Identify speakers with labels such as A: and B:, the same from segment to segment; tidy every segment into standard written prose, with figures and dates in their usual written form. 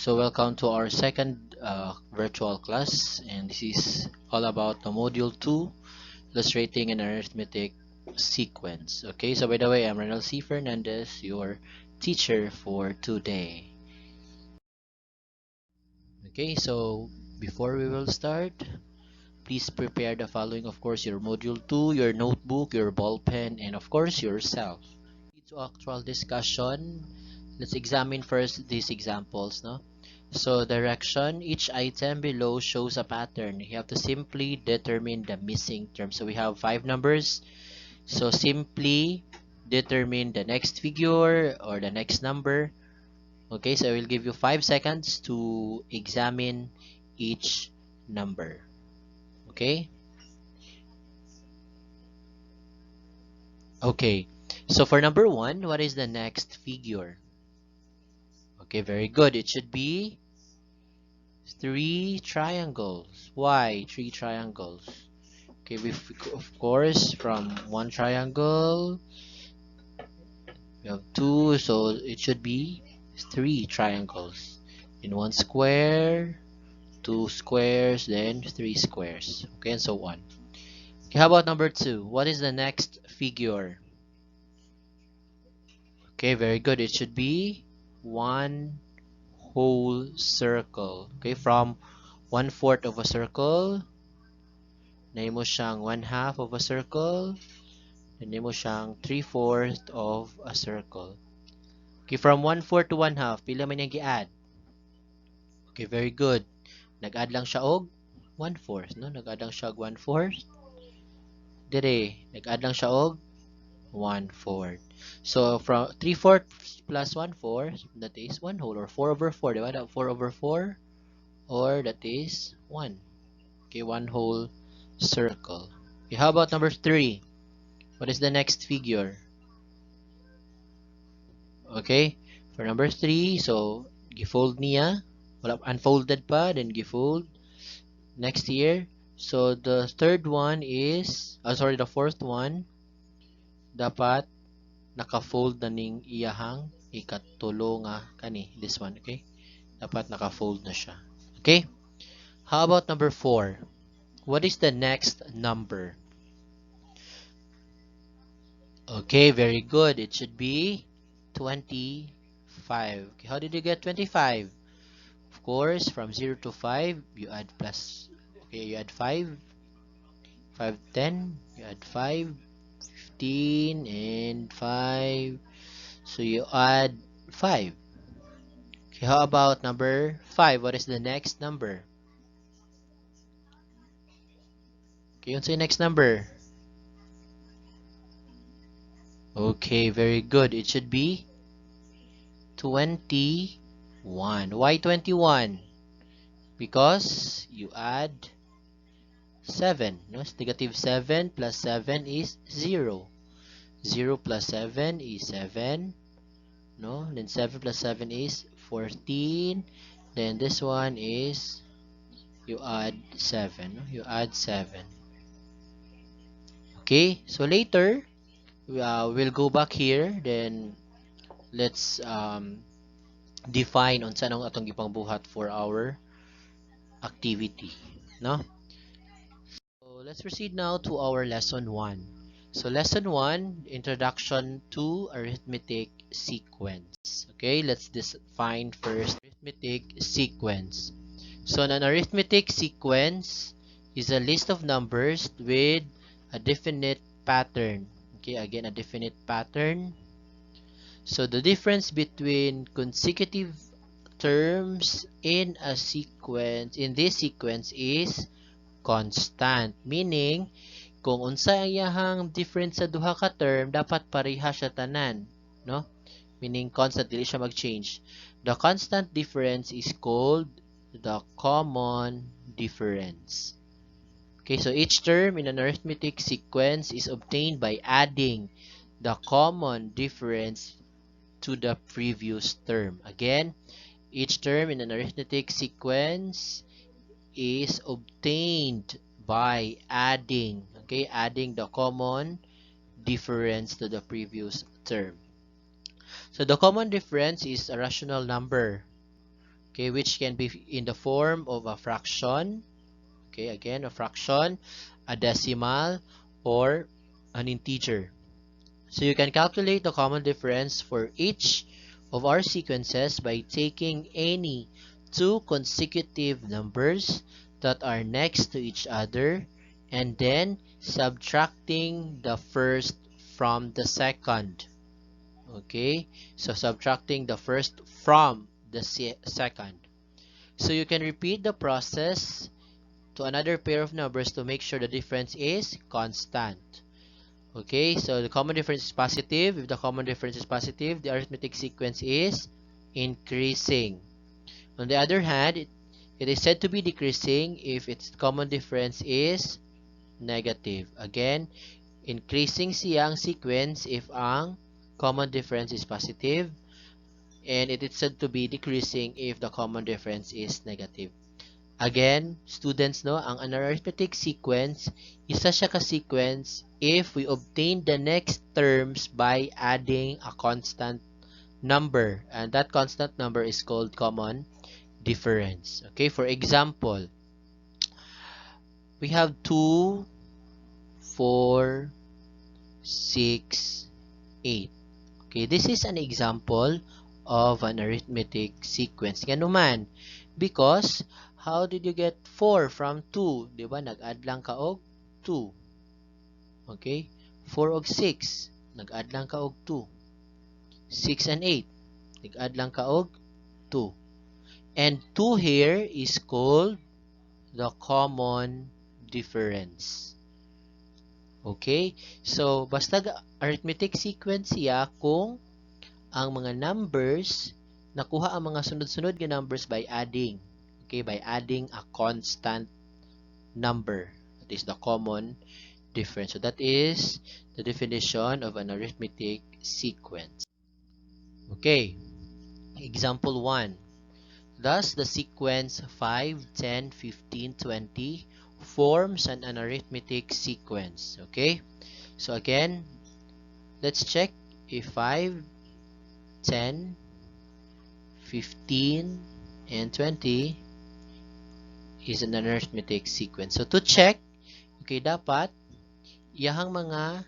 A: So welcome to our second virtual class, and this is all about the module 2, illustrating an arithmetic sequence. Okay, so by the way, I'm Ronald C. Fernandez, your teacher for today. Okay, so before we will start, please prepare the following, of course, your module 2, your notebook, your ball pen, and of course yourself. To actual discussion, let's examine first these examples. So direction, each item below shows a pattern. You have to simply determine the missing term. So we have 5 numbers. So simply determine the next figure or the next number. Okay, so I will give you 5 seconds to examine each number. Okay? Okay. So for number 1, what is the next figure? Okay, very good. It should be 3 triangles. Why 3 triangles? Okay, of course, from one triangle, we have 2, so it should be 3 triangles. In one square, 2 squares, then 3 squares. Okay, and so on. Okay, how about number 2? What is the next figure? Okay, very good. It should be 1 whole circle. Okay, from 1/4 of a circle, name mo siyang 1/2 of a circle, name mo siyang 3/4 of a circle. Okay, from 1/4 to 1/2, pila man yung gi-add? Okay, very good. Nag-add lang siya og 1/4, no? Nag-add lang siya og 1/4. Dire, nag-add lang siya og 1/4. So, from 3/4 plus 1/4, that is 1 whole, or 4/4, diba? 4/4, or that is 1. Okay, 1 whole circle. Okay, how about number 3? What is the next figure? Okay, for number 3, so gifold niya, wala unfolded pa, then gifold next year. So the third one is, the fourth one, dapat naka-fold na ning iyahang ikatulo nga kani, this one, okay? Dapat naka-fold na siya. Okay? How about number 4? What is the next number? Okay, very good. It should be 25. Okay, how did you get 25? Of course, from 0 to 5, you add plus. Okay, you add 5. 5, 10. You add 5. 15 and 5. So you add 5. Okay, how about number 5? What is the next number? Okay, what's the next number? Okay, very good. It should be 21. Why 21? Because you add 7. No? Negative 7 plus 7 is 0. 0 plus 7 is 7. No? Then 7 plus 7 is 14. Then this one is, you add 7. No? You add 7. Okay, so later, we'll go back here. Then, let's define on saan ang atong gipangbuhat for our activity. No? So let's proceed now to our lesson 1. So lesson 1, introduction to arithmetic sequence. Okay, let's define first arithmetic sequence. So an arithmetic sequence is a list of numbers with a definite pattern. Okay, again, a definite pattern. So the difference between consecutive terms in a sequence, in this sequence, is constant. Meaning, kung unsa ang iyahang difference sa duha ka term, dapat pareha siya tanan. No? Meaning, constant, dili siya mag-change. The constant difference is called the common difference. Okay, so each term in an arithmetic sequence is obtained by adding the common difference to the previous term. Again, each term in an arithmetic sequence is obtained by adding, adding the common difference to the previous term. So the common difference is a rational number. Okay, which can be in the form of a fraction. Okay, again, a fraction, a decimal, or an integer. So you can calculate the common difference for each of our sequences by taking any two consecutive numbers that are next to each other and then subtracting the first from the second. Okay, so subtracting the first from the second. So you can repeat the process to another pair of numbers to make sure the difference is constant. Okay, so the common difference is positive. If the common difference is positive, the arithmetic sequence is increasing. On the other hand, it is said to be decreasing if its common difference is negative. Again, increasing siya ang sequence if ang common difference is positive, and it is said to be decreasing if the common difference is negative. Again, students, no, ang arithmetic sequence, isa siya ka-sequence if we obtain the next terms by adding a constant number. And that constant number is called common difference. Okay, for example, we have 2, 4, 6, 8. Okay, this is an example of an arithmetic sequence. Nga naman, because how did you get 4 from 2? Diba? Nag-add lang ka og 2. Okay? 4 og 6. Nag-add lang ka og 2. 6 and 8. Nag-add lang ka og 2. And 2 here is called the common difference. Okay? So, basta arithmetic sequence siya kung ang mga numbers, nakuha ang mga sunod-sunod na numbers by adding. Okay, by adding a constant number. That is the common difference. So that is the definition of an arithmetic sequence. Okay, example 1. Thus, the sequence 5, 10, 15, 20 forms an arithmetic sequence. Okay, so again, let's check if 5, 10, 15, and 20 is an arithmetic sequence. So to check, okay, dapat iyang mga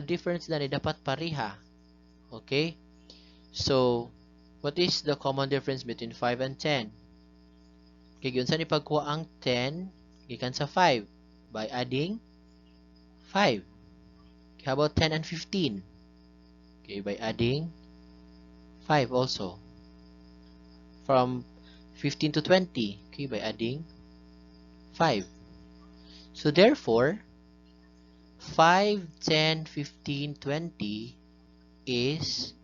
A: difference na dapat pareha. Okay? So, what is the common difference between 5 and 10? Okay, yun saan ipagkuha ang 10 gikan sa 5 by adding 5. Okay, how about 10 and 15? Okay, by adding 5 also. From 15 to 20, okay, by adding 5. So therefore, 5, 10, 15, 20 is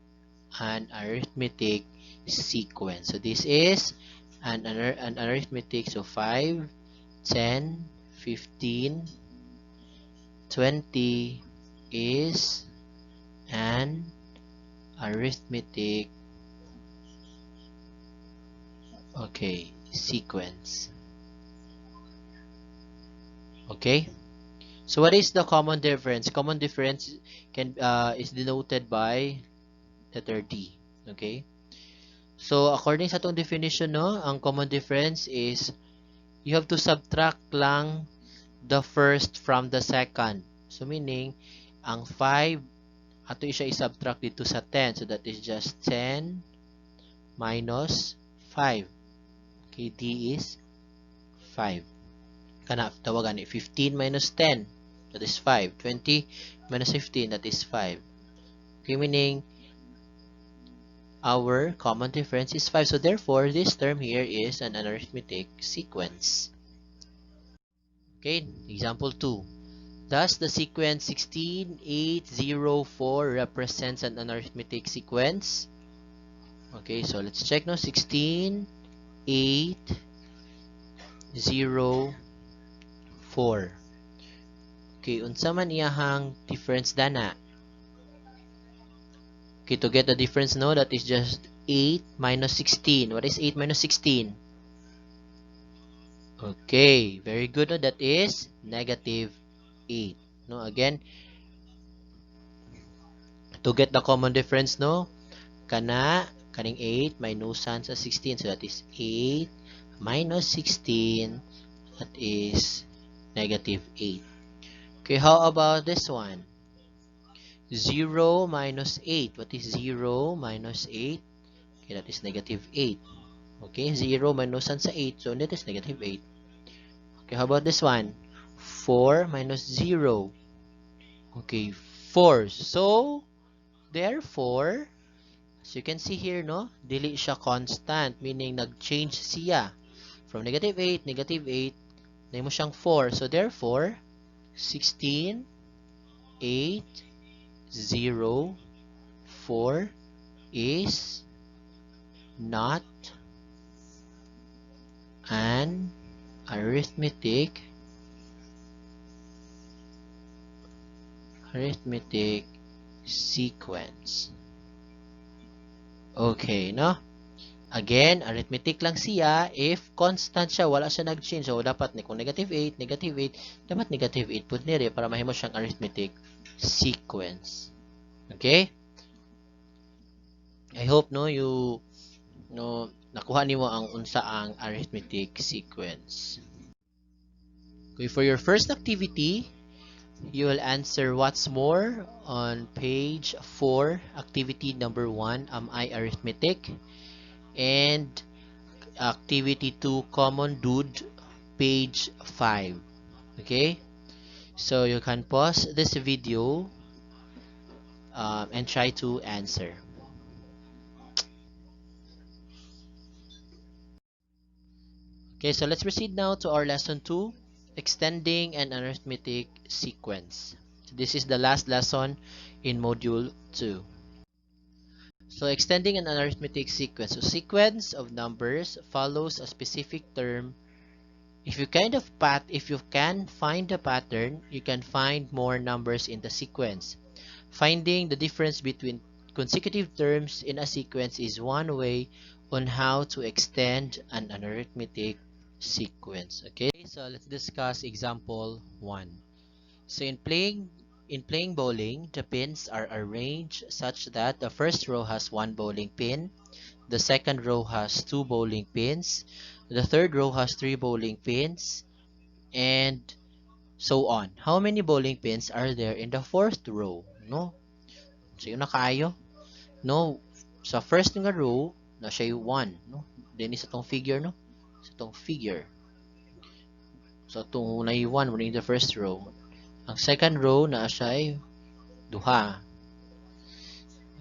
A: an arithmetic sequence. So this is an arithmetic. So 5, 10, 15, 20 is an arithmetic, okay, sequence. Okay, so what is the common difference? Common difference is denoted by letter D. Okay, so according sa itong definition, no, ang common difference is you have to subtract lang the first from the second. So meaning, ang 5 ato siya i-subtract dito sa 10. So that is just 10 minus 5. Okay, D is 5. Kana tawagan ni 15 minus 10, that is 5. 20 minus 15, that is 5. Okay, meaning our common difference is 5. So therefore, this term here is an arithmetic sequence. Okay, example 2. Thus, the sequence 16, 8, 0, 4 represents an arithmetic sequence. Okay, so let's check now. 16, 8, 0, 4. Okay, unsa man iyahang difference dana? Okay, to get the difference, no, that is just 8 minus 16. What is 8 minus 16? Okay, very good. No? That is negative 8. No, again, to get the common difference, no, kana Kaning 8 minusan sa 16. So that is 8 minus 16. That is negative 8. Okay, how about this one? 0 minus 8. What is 0 minus 8? Okay, that is negative 8. Okay, 0 minusan sa 8. So that is negative 8. Okay, how about this one? 4 minus 0. Okay, 4. So, therefore, as you can see here, no? Dili siya constant, meaning nag-change siya. From negative 8, negative 8, na mo siyang 4. So, therefore, 16, 8, 0, 4 is not an arithmetic sequence. Okay, no? Again, arithmetic lang siya if constant siya, wala siya nag-change. So, dapat kung negative 8, dapat negative 8 pud nire para mahimo siyang arithmetic sequence. Okay? I hope nakuha nimo ang unsa ang arithmetic sequence. Okay, for your first activity, you will answer what's more on page 4, activity number 1, am I arithmetic? And activity 2, common dude, page 5. Okay? So you can pause this video and try to answer. Okay, so let's proceed now to our lesson 2, extending an arithmetic sequence. This is the last lesson in module 2. So extending an arithmetic sequence. So sequence of numbers follows a specific term. If you can find a pattern, you can find more numbers in the sequence. Finding the difference between consecutive terms in a sequence is one way on how to extend an arithmetic sequence. Okay, so let's discuss example 1. So in playing bowling, the pins are arranged such that the first row has 1 bowling pin, the second row has 2 bowling pins, the third row has 3 bowling pins, and so on. How many bowling pins are there in the fourth row? No? So yun na kaayo. No, sa first nga row, na siya 1. No? Then sa tong figure, no? Sa tong figure. So itong na 1 mo in the first row. Ang second row na siya ay 2.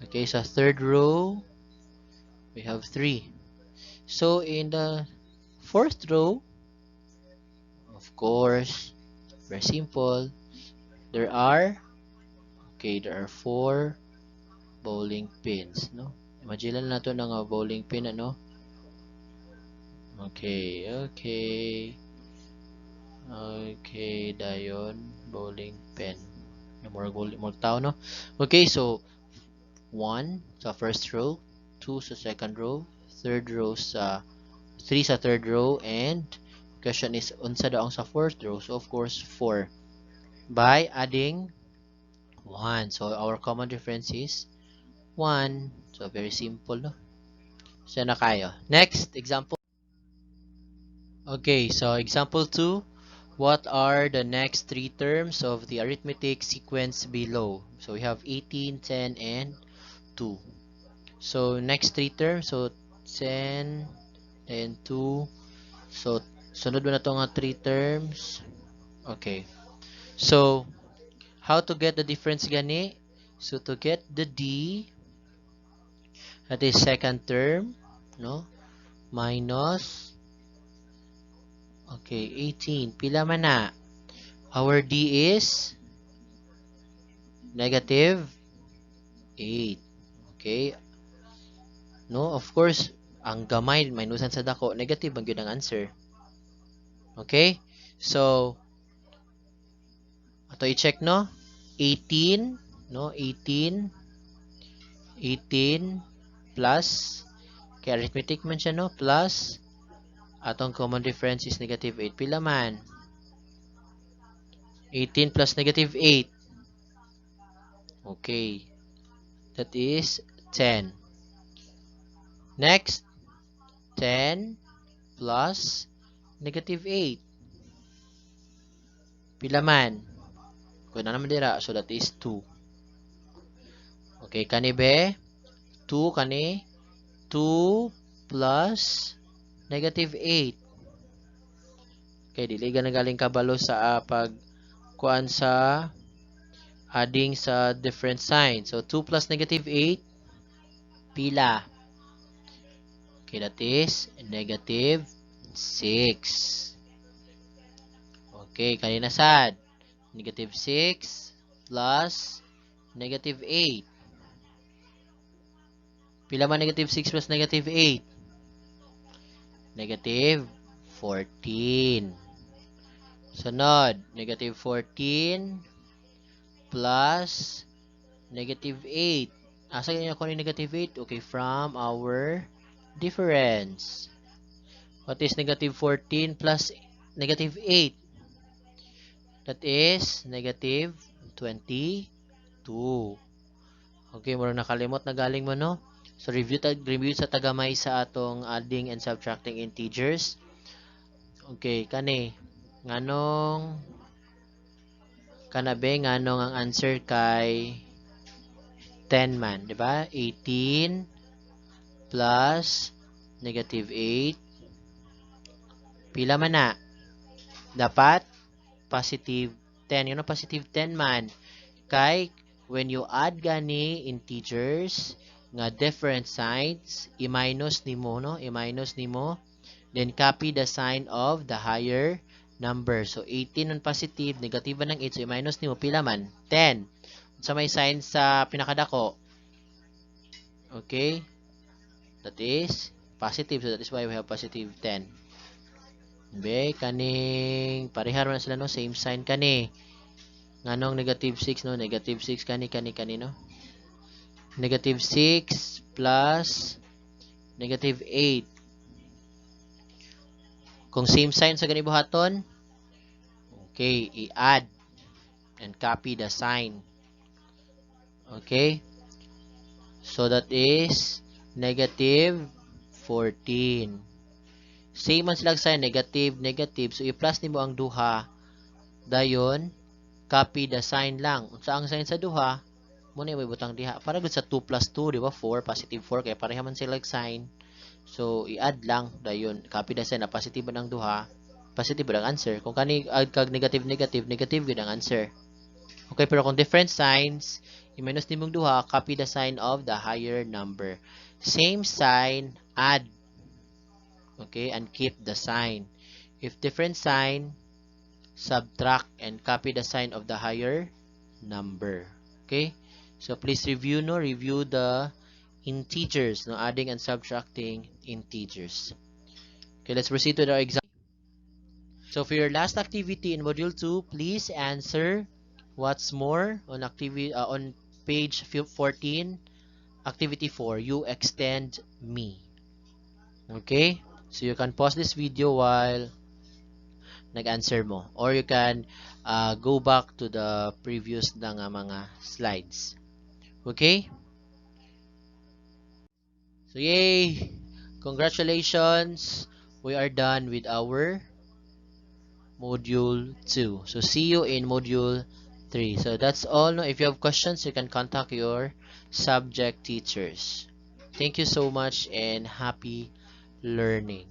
A: Okay, sa third row, we have 3. So in the fourth row, of course, very simple. There are 4 bowling pins, no? Imagine lang nato ng bowling pin, ano? Okay, dayon bowling pin. More tao, no? Okay, so 1 sa first row, 2 sa second row, 3 sa third row, and question is unsa daw ang sa fourth row? So of course 4 by adding 1. So our common difference is 1. So very simple, no? So na kayo. Next example. Okay, so example 2. What are the next 3 terms of the arithmetic sequence below? So we have 18, 10, and 2. So next 3 terms, so 10 and 2. So sunod mo na ito nga 3 terms. Okay. So how to get the difference gani? So to get the D, that is second term, no? Minus, okay, 18. Pila man na? Our D is negative 8. Okay? No, of course, ang gamay, minusan sa dako, negative ang yun ang answer. Okay? So, ato i-check, no? 18, no? 18 plus, kay arithmetic man siya, no? Plus, atong common difference is negative 8. Pila man? 18 plus negative 8. Okay. That is 10. Next, 10 plus negative 8. Pila man? Kung na naman dira, so that is 2. Okay, kani be? 2 kani? 2 plus negative 8. Okay, dili ka nagaling kabalo sa pag kuan sa adding sa different signs. So, 2 plus negative 8, pila? Okay, that is negative 6. Okay, kanina sad. Negative 6 plus negative 8. Pila man negative 6 plus negative 8? Negative 14. Sunod, negative 14 plus negative 8. Asa ganyan ako ni negative 8? Okay, from our difference. What is negative 14 plus negative 8? That is negative 22. Okay, murang nakalimot na galing mo, no? So, review sa tagamay sa atong adding and subtracting integers. Okay, kani. Nganong kanabe, nganong ang answer kay 10 man, di ba? 18 plus negative 8. Pila man na? Dapat positive 10. Yun ang positive 10 man. Kay when you add gani integers nga different signs, i-minus nimo, no? I-minus nimo, then copy the sign of the higher number. So 18 ang positive, negative ng 8, so i-minus nimo, pila man? 10. Sa may sign sa pinakadako. Okay? That is positive, so that is why we have positive 10. Be, kaning parehar na sila, no? Same sign kani. Nganong negative 6, no? Negative 6 kani, no? Negative 6 plus negative 8. Kung same sign sa ganibuhaton, okay, i-add and copy the sign. Okay? So that is negative 14. Same man silang sign, negative, negative. So i-plus nimo ang duha. Dayon, copy the sign lang. Sa ang sign sa duha, muna may butang diha. Para gud sa 2 plus 2, di ba? 4, positive 4. Kaya pareha man sila sign. So, i-add lang. Dayon, copy the sign na positive ang duha. Positive ang answer. Kung kani add kag negative, negative, negative gud ang answer. Okay, pero kung different signs, i-minus nimong duha, copy the sign of the higher number. Same sign, add. Okay, and keep the sign. If different sign, subtract and copy the sign of the higher number. Okay? So please review the integers, no, adding and subtracting integers. Okay, let's proceed to our example. So for your last activity in module 2, please answer what's more on activity on page 14, activity 4, you extend me. Okay? So you can pause this video while nag-answer mo, or you can go back to the previous na nga mga slides. Okay? So yay! Congratulations! We are done with our module 2. So see you in module 3. So that's all. No? If you have questions, you can contact your subject teachers. Thank you so much and happy learning.